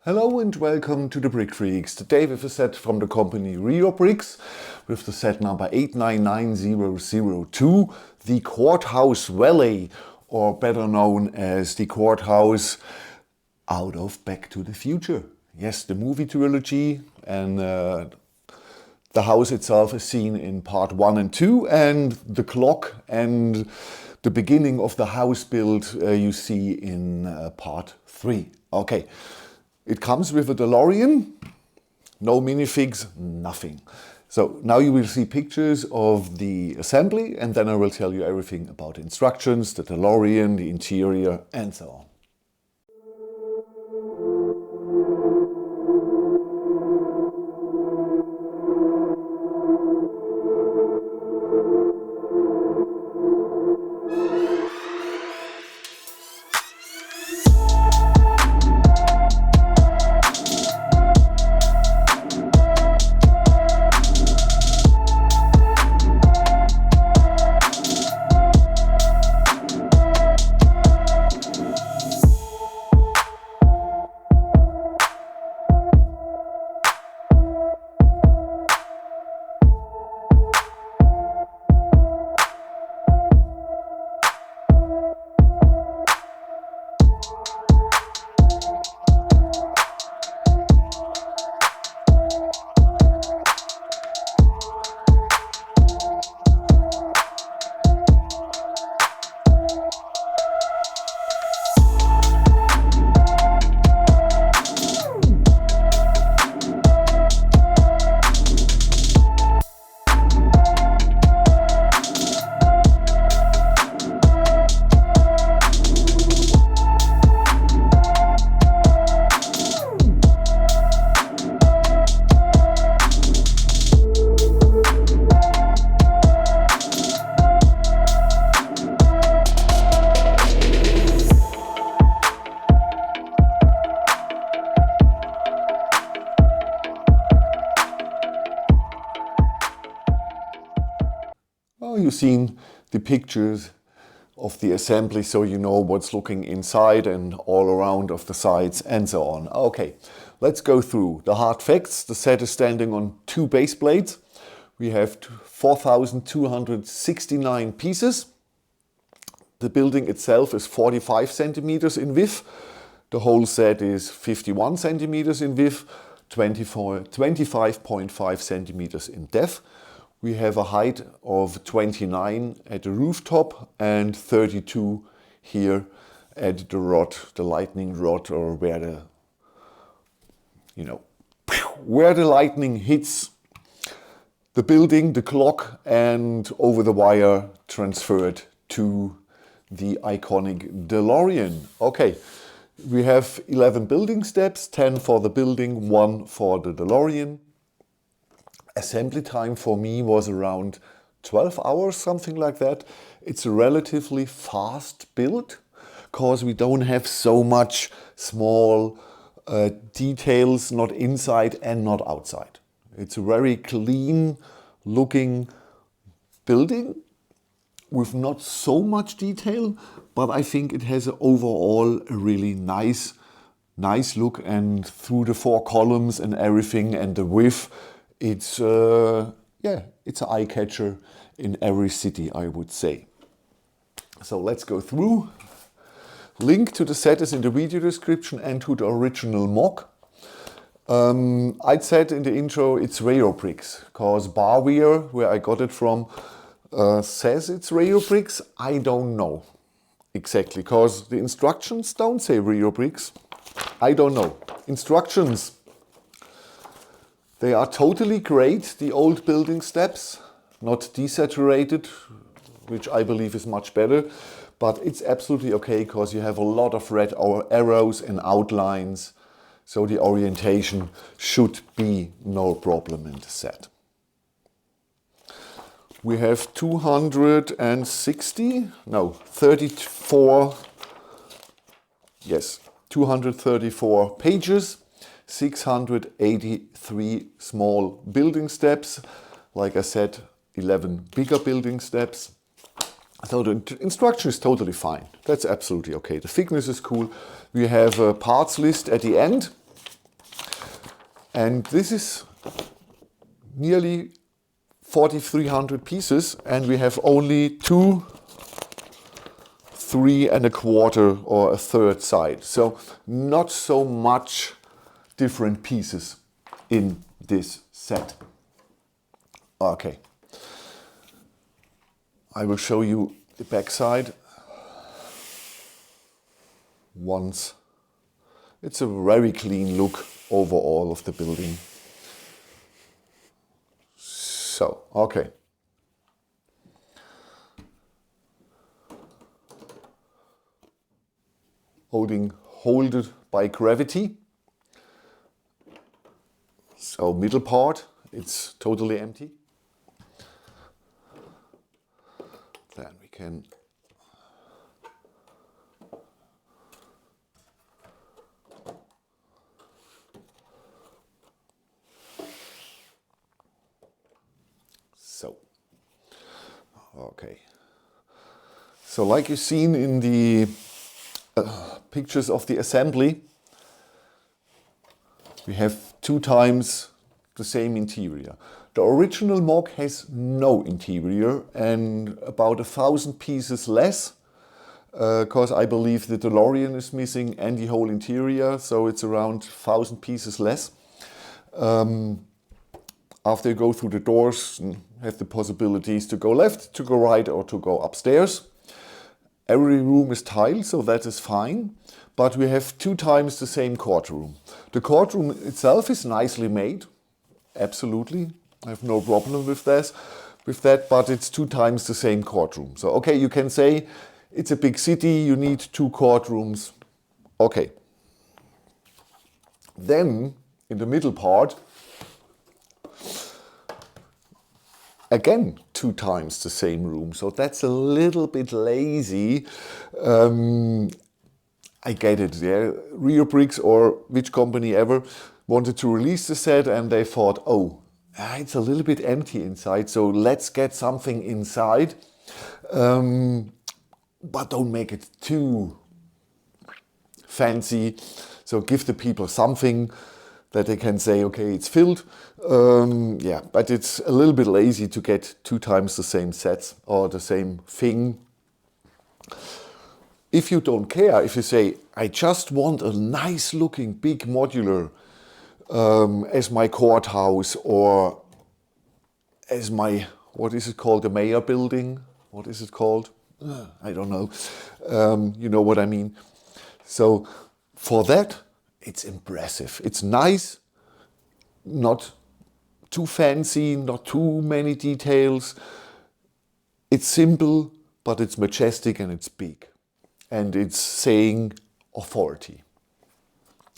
Hello and welcome to the Brickfreaks. Today with a set from the company Reobrix with the set number 899002, the Courthouse Valley, or better known as the Courthouse out of Back to the Future. Yes, the movie trilogy, and the house itself is seen in part 1 and 2, and the clock and the beginning of the house build you see in part 3. Okay. It comes with a Delorean, no minifigs, nothing. So now you will see pictures of the assembly, and then I will tell you everything about instructions, the Delorean, the interior, and so on. You've seen the pictures of the assembly, so you know what's looking inside and all around of the sides and so on. Okay, let's go through the hard facts. The set is standing on 2 base plates. We have 4,269 pieces. The building itself is 45 centimeters in width. The whole set is 51 centimeters in width, 25.5 centimeters in depth. We have a height of 29 at the rooftop and 32 here at the rod, the lightning rod, or where the, where the lightning hits the building, the clock, and over the wire transferred to the iconic Delorean. Okay, we have 11 building steps, 10 for the building, 1 for the Delorean. Assembly time for me was around 12 hours, something like that. It's a relatively fast build because we don't have so much small details, not inside and not outside. It's a very clean looking building with not so much detail, but I think it has overall a really nice look, and through the 4 columns and everything and the width, it's it's an eye catcher in every city, I would say. So let's go through. Link to the set is in the video description and to the original mock. I'd said in the intro it's Reobrix because Barware, where I got it from, says it's Reobrix. I don't know exactly because the instructions don't say Reobrix. I don't know. Instructions. They are totally great, the old building steps, not desaturated, which I believe is much better, but it's absolutely okay because you have a lot of red arrows and outlines, so the orientation should be no problem in the set. We have 234 pages, 683 small building steps. Like I said, 11 bigger building steps. So the instruction is totally fine. That's absolutely okay. The thickness is cool. We have a parts list at the end. And this is nearly 4,300 pieces, and we have only 2, 3 1/4 or a third side. So not so much different pieces in this set. Okay. I will show you the back side once. It's a very clean look overall of the building. So, okay. Holded by gravity. So middle part, it's totally empty. Then we can okay. So like you've seen in the pictures of the assembly, we have 2 times the same interior. The original MOG has no interior and about 1,000 pieces less, because I believe the Delorean is missing and the whole interior, so it's around 1,000 pieces less. After you go through the doors, you have the possibilities to go left, to go right, or to go upstairs. Every room is tiled, so that is fine. But we have 2 times the same courtroom. The courtroom itself is nicely made, absolutely. I have no problem with that, but it's 2 times the same courtroom. So, okay, you can say it's a big city, you need 2 courtrooms. Okay. Then, in the middle part, again, 2 times the same room. So that's a little bit lazy. I get it, yeah. Reobrix or which company ever wanted to release the set and they thought, oh, it's a little bit empty inside, so let's get something inside. But don't make it too fancy. So give the people something that they can say, okay, it's filled. Yeah, but it's a little bit lazy to get 2 times the same sets or the same thing. If you don't care, if you say, I just want a nice looking big modular as my courthouse or as my, what is it called, the mayor building? What is it called? I don't know. You know what I mean. So for that, it's impressive. It's nice, not too fancy, not too many details. It's simple, but it's majestic and it's big. And it's saying authority.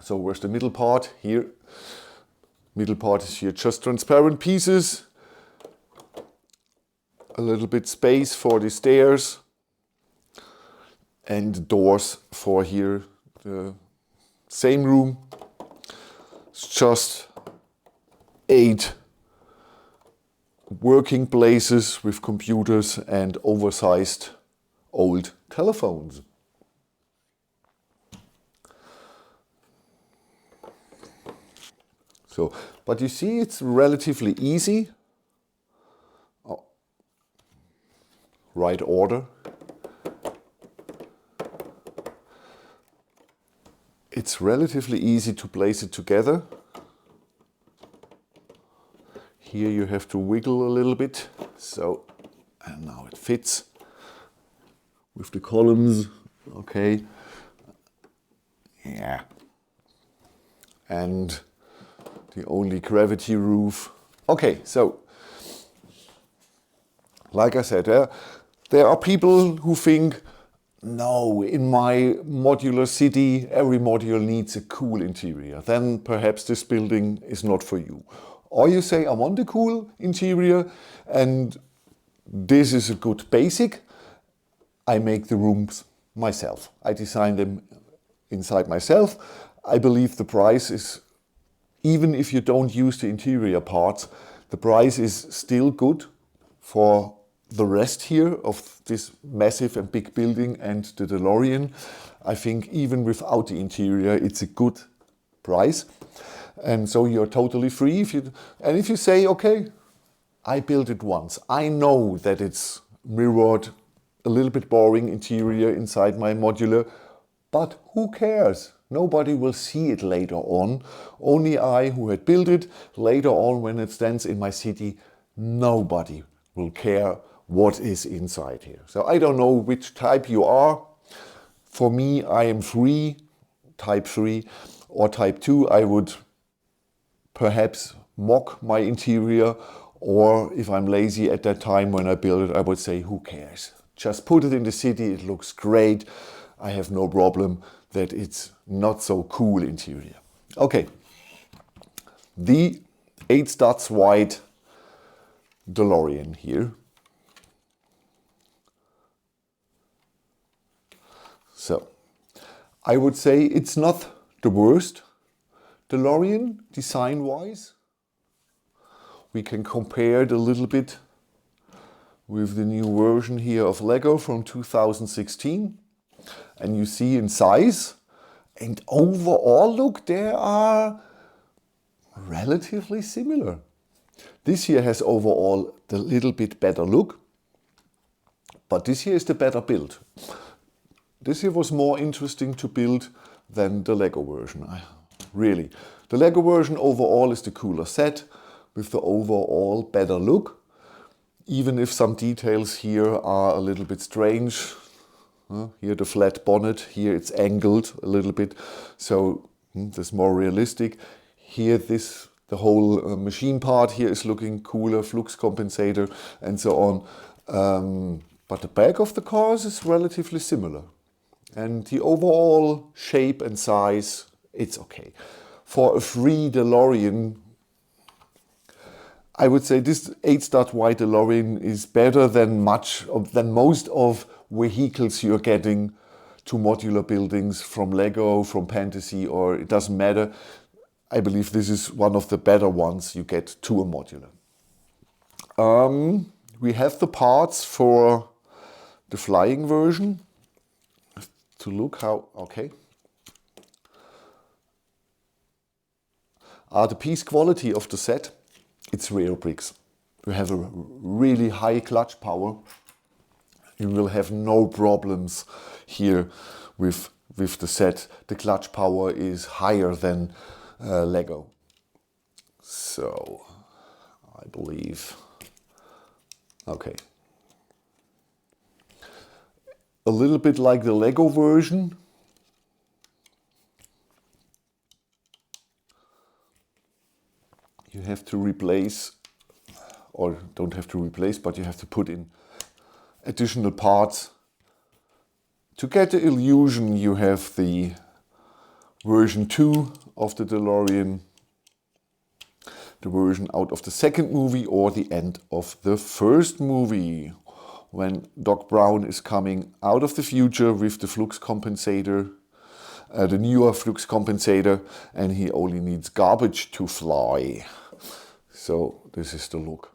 So where's the middle part? Here. Middle part is here, just transparent pieces. A little bit space for the stairs. And doors for here. The same room. It's just 8 working places with computers and oversized old telephones. So, but you see, it's relatively easy. Oh, right order. It's relatively easy to place it together. Here you have to wiggle a little bit. So, and now it fits with the columns. Okay. Yeah. And the only gravity roof. Okay, so like I said, there are people who think, no, in my modular city, every module needs a cool interior. Then perhaps this building is not for you. Or you say, I want a cool interior and this is a good basic. I make the rooms myself. I design them inside myself. I believe the price is even if you don't use the interior parts, the price is still good for the rest here of this massive and big building and the Delorean. I think even without the interior, it's a good price. And so you're totally free. If you say, okay, I built it once. I know that it's mirrored, a little bit boring interior inside my modular, but who cares? Nobody will see it later on. Only I who had built it. Later on, when it stands in my city, nobody will care what is inside here. So I don't know which type you are. For me, I am free, type 3 or type 2. I would perhaps mock my interior, or if I'm lazy at that time when I build it, I would say, who cares? Just put it in the city, it looks great. I have no problem that it's not so cool interior. Okay, the 8 studs wide Delorean here. So, I would say it's not the worst Delorean design-wise. We can compare it a little bit with the new version here of Lego from 2016. And you see in size and overall look, they are relatively similar. This here has overall the little bit better look, but this here is the better build. This here was more interesting to build than the Lego version. Really. The Lego version overall is the cooler set with the overall better look. Even if some details here are a little bit strange. Here the flat bonnet, here it's angled a little bit, so this is more realistic. Here the whole machine part here is looking cooler, flux compensator and so on. But the back of the cars is relatively similar. And the overall shape and size, it's okay. For a free Delorean, I would say this 8 stud wide Delorean is better than most of vehicles you're getting to modular buildings from Lego, from Fantasy, or it doesn't matter. I believe this is one of the better ones you get to a modular. We have the parts for the flying version. To look how, okay. The piece quality of the set, it's Reobrix. You have a really high clutch power. You will have no problems here with the set. The clutch power is higher than Lego. So, I believe, okay. A little bit like the Lego version. You have to replace, or don't have to replace, but you have to put in additional parts. To get the illusion, you have the version 2 of the Delorean, the version out of the second movie or the end of the first movie, when Doc Brown is coming out of the future with the flux compensator, the newer flux compensator, and he only needs garbage to fly. So this is the look.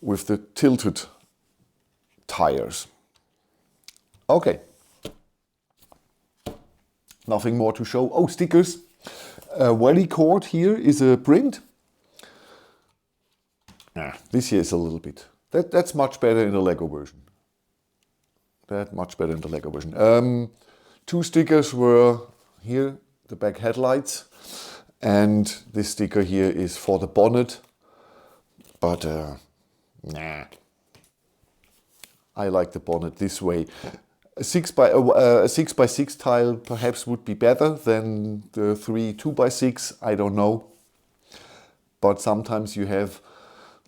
With the tilted tires. Okay. Nothing more to show. Oh, stickers. Valley cord here is a print. This here is a little bit. That's much better in the Lego version. Much better in the Lego version. 2 stickers were here, the back headlights. And this sticker here is for the bonnet. But nah. I like the bonnet this way. A 6x6 tile perhaps would be better than the 3 2x6. I don't know. But sometimes you have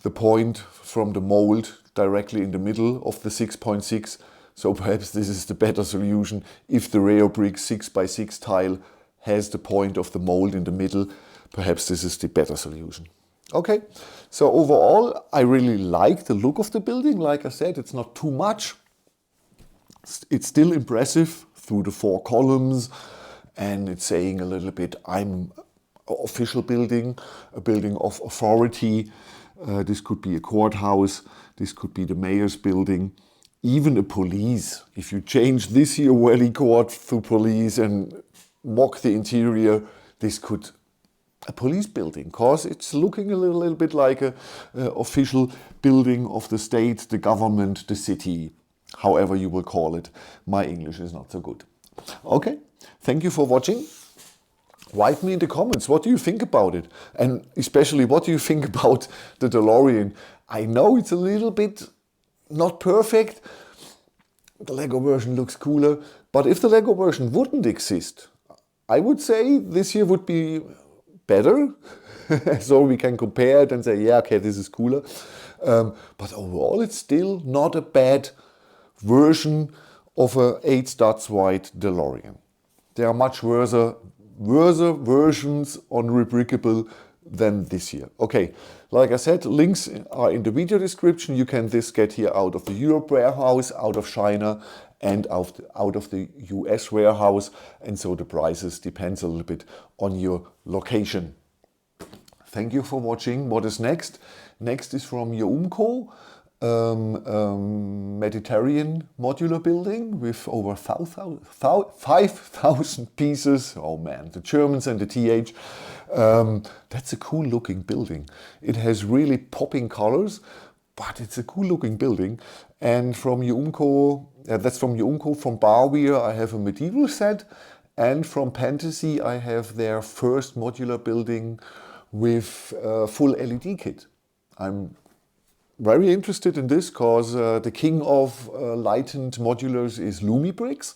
the point from the mold directly in the middle of the 6.6. So perhaps this is the better solution. If the Reobrix 6x6 tile has the point of the mold in the middle, perhaps this is the better solution. Okay, so overall I really like the look of the building. Like I said, it's not too much. It's still impressive through the 4 columns and it's saying a little bit, I'm official building, a building of authority. This could be a courthouse, this could be the mayor's building, even a police. If you change this here Valley Court to police and mock the interior, this could a police building, because it's looking a little bit like a official building of the state, the government, the city, however you will call it. My English is not so good. Okay, thank you for watching. Write me in the comments, what do you think about it? And especially, what do you think about the Delorean? I know it's a little bit not perfect. The Lego version looks cooler, but if the Lego version wouldn't exist, I would say this here would be better. So we can compare it and say, yeah, okay, this is cooler. But overall, it's still not a bad version of a 8 studs wide Delorean. There are much worse versions on Rebrickable than this year. Okay, like I said, links are in the video description. You can get here out of the Europe warehouse, out of China, and out of the US warehouse. And so the prices depends a little bit on your location. Thank you for watching. What is next? Next is from Reobrix, Mediterranean modular building with over 5,000 pieces. Oh man, the Germans and the TH. That's a cool looking building. It has really popping colors, but it's a cool looking building. And from Reobrix, that's from Reobrix. From Barware I have a medieval set, and from Fantasy I have their first modular building with full LED kit. I'm very interested in this because the king of lightened modulars is Reobrix,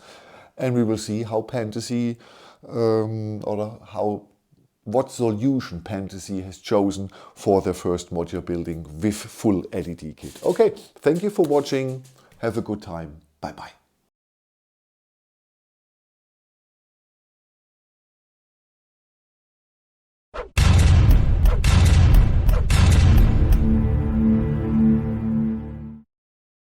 and we will see how Fantasy what solution Fantasy has chosen for their first modular building with full LED kit. Okay, thank you for watching. Have a good time. Bye bye.